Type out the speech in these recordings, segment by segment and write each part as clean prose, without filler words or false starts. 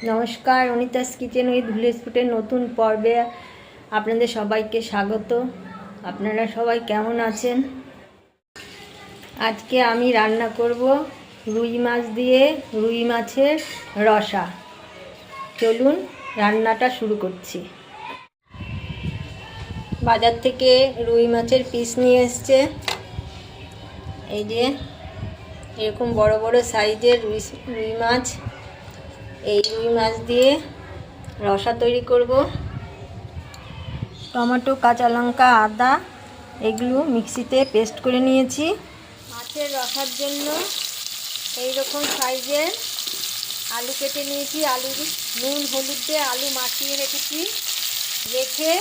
নমস্কার, Anita's kitchen with village ফুডের নতুন পর্বে আপনাদের সবাইকে স্বাগত। আপনারা সবাই কেমন আছেন? আজকে আমি রান্না করব রুই মাছ দিয়ে রুই মাছের রসা। চলুন রান্নাটা শুরু করছি। বাজার থেকে রুই মাছের পিস নিয়ে এসছে। এই যে এরকম বড় বড় সাইজের রুই মাছ। এই রুই মাছ দিয়ে রসা তৈরি করব। টমেটো, কাঁচা লঙ্কা, আদা এগুলো মিক্সিতে পেস্ট করে নিয়েছি। মাছের রসার জন্য এই রকম সাইজের আলু কেটে নিয়েছি। আলু নুন হলুদ দিয়ে আলু মাখিয়ে রেখে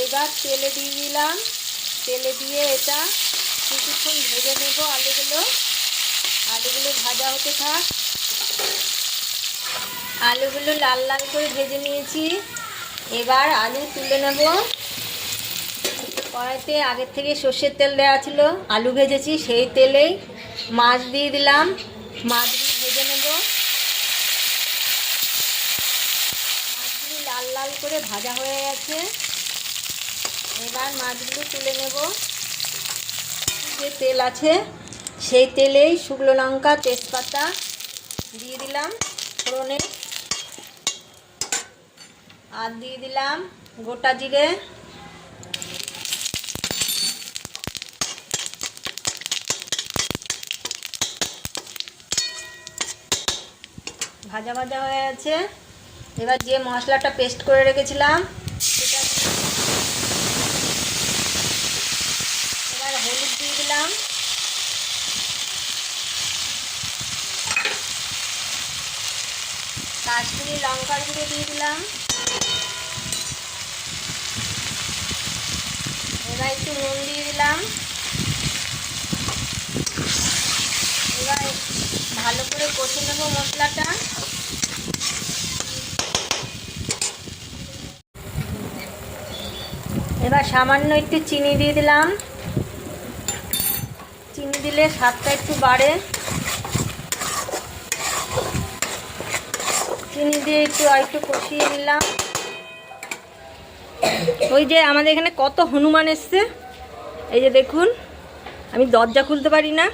এবার তেলে দিয়ে দিলাম। তেলে দিয়ে এটা কিছুক্ষণ ভেজে নেব। আলুগুলো ভাজা হতে থাক। আলুগুলো লাল লাল করে ভেজে নিয়েছি। এবার আলু তুলে নেব। কড়াইতে আগের থেকে সর্ষের তেল দেওয়া ছিল, আলু ভেজেছি, সেই তেলেই মাছ দিয়ে দিলাম। মাছগুলো ভেজে নেব। মাছগুলি লাল লাল করে ভাজা হয়ে গেছে। এবার মাছগুলো তুলে নেব। যে তেল আছে সেই তেলেই শুকনো লঙ্কা, তেজপাতা দিয়ে দিলাম ফোড়নে। আর দিয়ে দিলাম গোটা জিরে। ভাজা ভাজা হয়ে গেছে। এবার যে মশলাটা পেস্ট করে রেখেছিলাম সেটা এবার হলুদ দিয়ে দিলাম। কাশ্মীরি লঙ্কার গুঁড়ো দিয়ে দিলাম। এবার একটু নুন দিয়ে দিলাম। এবার ভালো করে কষে নেব মশলাটা। এবার সামান্য একটু চিনি দিয়ে দিলাম। চিনি দিলে স্বাদটা একটু বাড়ে। চিনি দিয়ে একটু কষিয়ে নিলাম। ওই যে আমাদের এখানে কত হনুমান এসছে, এই যে দেখুন। আমি দরজা খুলতে পারি না,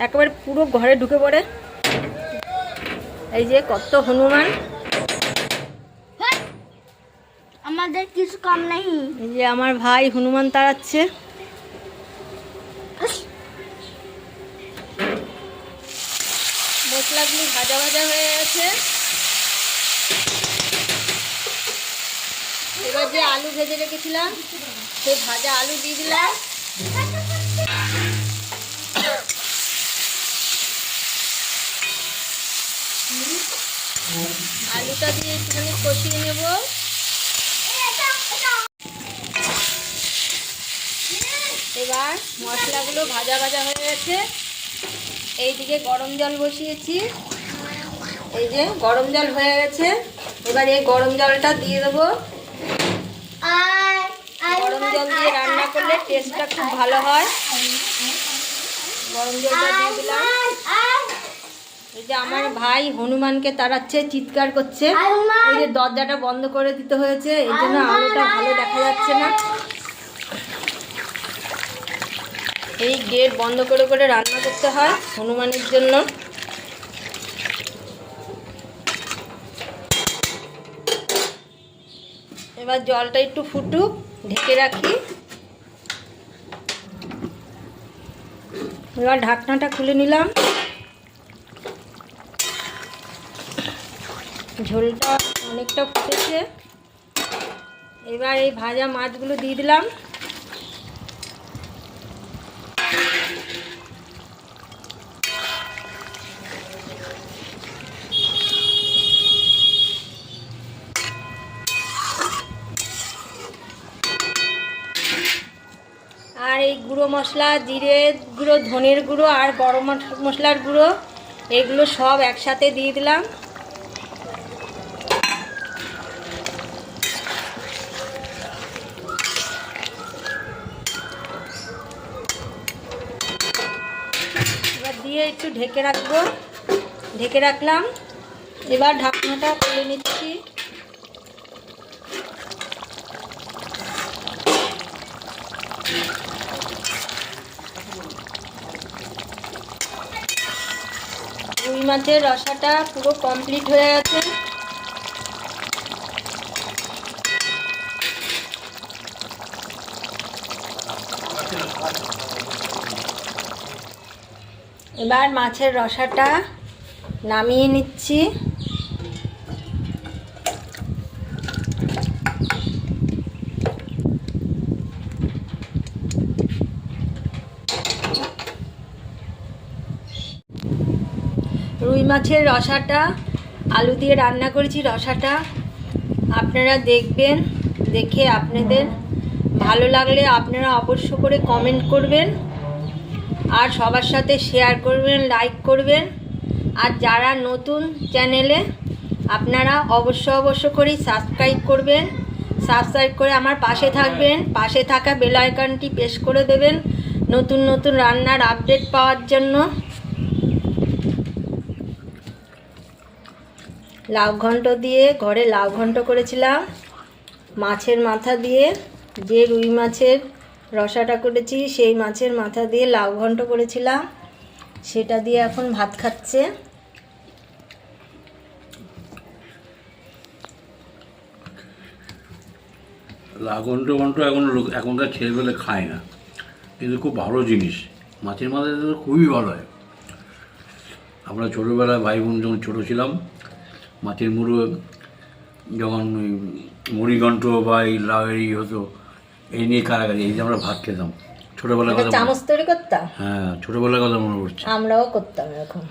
একেবারে পুরো ঘরে ঢুকে পড়ে। এই যে কত হনুমান। আমাদের কিছু কাম নেই। এই যে আমার ভাই হনুমান তাড়াচ্ছে। মশলাগুলি ভাজা ভাজা হয়ে গেছে। এবার যে আলু ভেজে রেখেছিলাম সেই ভাজা আলু দিয়ে দিলাম। আলুটা দিয়ে একটুখানি কষিয়ে নেব। এবার মশলাগুলো ভাজা ভাজা হয়ে গেছে। এইদিকে গরম জল বসিয়েছি। এই যে গরম জল হয়ে গেছে। এবার এই গরম জলটা দিয়ে দেবো। গরম জল দিয়ে রান্না করলে টেস্টটা খুব ভালো হয়। গরম জলটা দিয়ে দিলাম। এই যে আমার ভাই হনুমানকে তাড়াচ্ছে, চিৎকার করছে। ওই যে দরজাটা বন্ধ করে দিতে হয়েছে, এই জন্য আলোটা ভালো দেখা যাচ্ছে না। এই গেট বন্ধ করে করে রান্না করতে হয় হনুমানের জন্য। এবার জলটা একটু ফুটুক, ঢেকে রাখি। এবার ঢাকনাটা খুলে নিলাম। ঝোলটা অনেকটা ফুটেছে। এবার এই ভাজা মাছগুলো দিয়ে দিলাম। আর এই গুঁড়ো মশলা, জিরে গুঁড়ো, ধনের গুঁড়ো আর গরম মশলার গুঁড়ো এগুলো সব একসাথে দিয়ে দিলাম। এবার দিয়ে একটু ঢেকে রাখবো। ঢেকে রাখলাম। এবার ঢাকনাটা খুলে নিচ্ছি। রুই মাছের রসাটা পুরো কমপ্লিট হয়ে গেছে। এবার মাছের রসাটা নামিয়ে নিচ্ছি। রুই মাছের রসাটা আলু দিয়ে রান্না করেছি। রসাটা আপনারা দেখবেন, দেখে আপনাদের ভালো লাগলে আপনারা অবশ্য করে কমেন্ট করবেন, আর সবার সাথে শেয়ার করবেন, লাইক করবেন। আর যারা নতুন চ্যানেলে আপনারা অবশ্য করেই সাবস্ক্রাইব করবেন। সাবস্ক্রাইব করে আমার পাশে থাকবেন, পাশে থাকা বেল আইকনটি প্রেস করে দেবেন নতুন নতুন রান্নার আপডেট পাওয়ার জন্য। লাউ ঘন্ট দিয়ে, ঘরে লাউ ঘন্ট করেছিলাম মাছের মাথা দিয়ে। যে রুই মাছের রসাটা করেছি সেই মাছের মাথা দিয়ে লাউ ঘন্ট করেছিলাম, সেটা দিয়ে এখন ভাত খাচ্ছে। লাউ ঘন্ট এখন এখনকার ছেলেবেলে খায় না, কিন্তু খুব ভালো জিনিস। মাছের মাথা তো খুবই ভালো হয়। আমরা ছোটোবেলায় ভাই বোন যখন ছোটো ছিলাম, মাছের মুড়ো যখন মুড়িঘণ্ট বা এই লাউয়েরই হতো, এই নিয়ে কারাগারি, এই যে আমরা ভাত খেতাম ছোটোবেলার কথা। চামচ তৈরি করতাম, হ্যাঁ, ছোটোবেলার কথা মনে পড়ছে। আমরাও করতাম এরকম।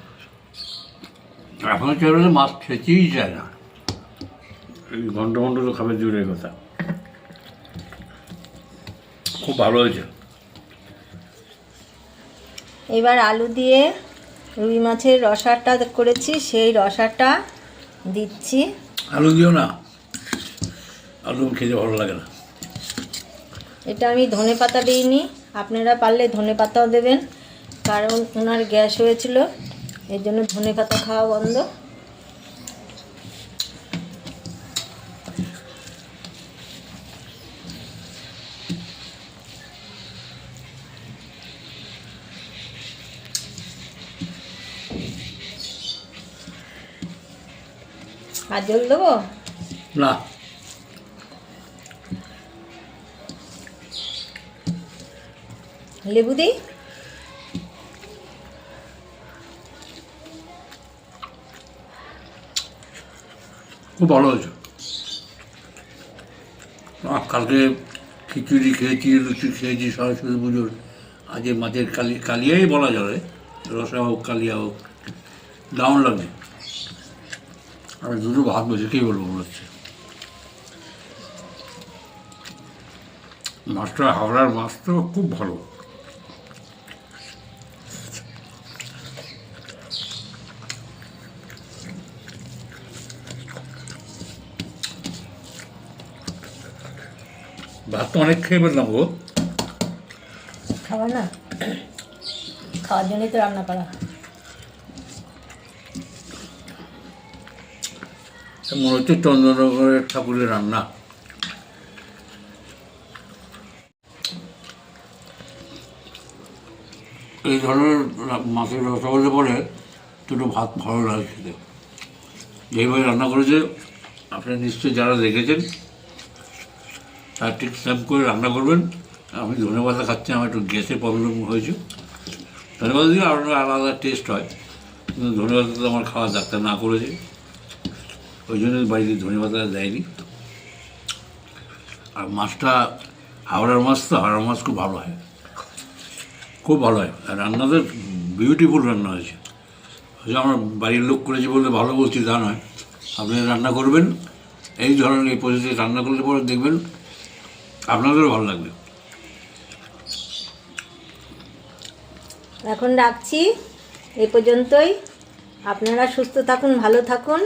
এখন ছেলেবেলা মাছ খেতেই চায় না, এই ঘন্ট তো খাবে দূরের কথা। খুব ভালো হয়েছে। এবার আলু দিয়ে রুই মাছের রসাটা করেছি, সেই রসাটা দিচ্ছি। আলু দিও না, আলু খেতে ভালো লাগে না। এটা আমি ধনে পাতা দিইনি, আপনারা পারলে ধনে পাতাও দেবেন, কারণ ওনার গ্যাস হয়েছিল, এর জন্য ধনে পাতা খাওয়া বন্ধ। আর জল দেবো না, লেবু দিই। খুব ভালো হয়েছে। কালকে খিচুড়ি খেয়েছি, লুচি খেয়েছি সরস্বতী পুজোর। আজ মাছের কালিয়াই বলা যাবে, রসা হোক কালিয়া হোক, দারুণ লাগে। আমি দুটো ভাত বসে কী বলবো মনে হচ্ছে। মাছটা হাওড়ার মাছ তো খুব ভালো। ভাত তো অনেক খেয়ে ফেললাম গো। খাওয়া না, খাওয়ার জন্যই তো রান্না করা। মনে হচ্ছে চন্দ্রনগরের ঠাকুরের রান্না। এই ধরনের মাছের রসা হলে পরে দুটো ভাত ভালো লাগে খেতে। যেইভাবে রান্না করেছে আপনারা নিশ্চয়ই যারা দেখেছেন তার ঠিক সেম করে রান্না করবেন। আমি ধনেপাতা খাচ্ছি, আমার একটু গ্যাসের প্রবলেম হয়েছে। ধনেপাতা দিয়ে আরও আলাদা টেস্ট হয়, কিন্তু ধনেপাতা তো আমার খাওয়া ডাক্তার না করেছে, ওই জন্য বাড়িতে ধনেপাতা দেয়নি। আর মাছটা হাওড়ার মাছ তো, হাওড়ার মাছ খুব ভালো হয়, খুব ভালো হয়। আর রান্নাতে বিউটিফুল রান্না হয়েছে। হয়তো আমার বাড়ির লোক করেছে বলে ভালো বলছি তা নয়। আপনি রান্না করবেন এই ধরনের এই পদ্ধতিতে রান্না করলে পরে দেখবেন আপনাদেরও ভালো লাগবে। এখন রাখছি, এই পর্যন্তই। আপনারা সুস্থ থাকুন, ভালো থাকুন।